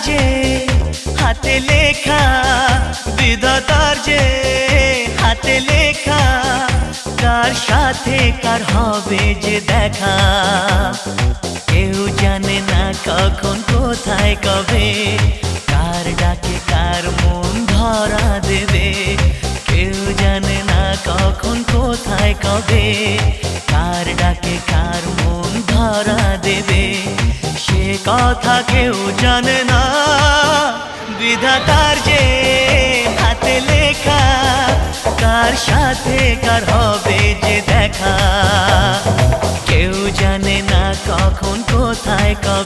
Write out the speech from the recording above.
যে হাতে লেখা, বিধাতার যে হাতে লেখা, কার সাথে কার হবে যে দেখা। কেউ জানে না কখন কোথায় কবে, কার ডাকে কার মন ধরা দেবে। কেউ জানে না কখন কোথায় কবে, কার ডাকে কার মন ধরা দেবে। সে কথা কেউ জানে না, বিধাতার যে হাতে লেখা, কার সাথে কার হবে যে দেখা। কেউ জানে না কখন কোথায় কবে।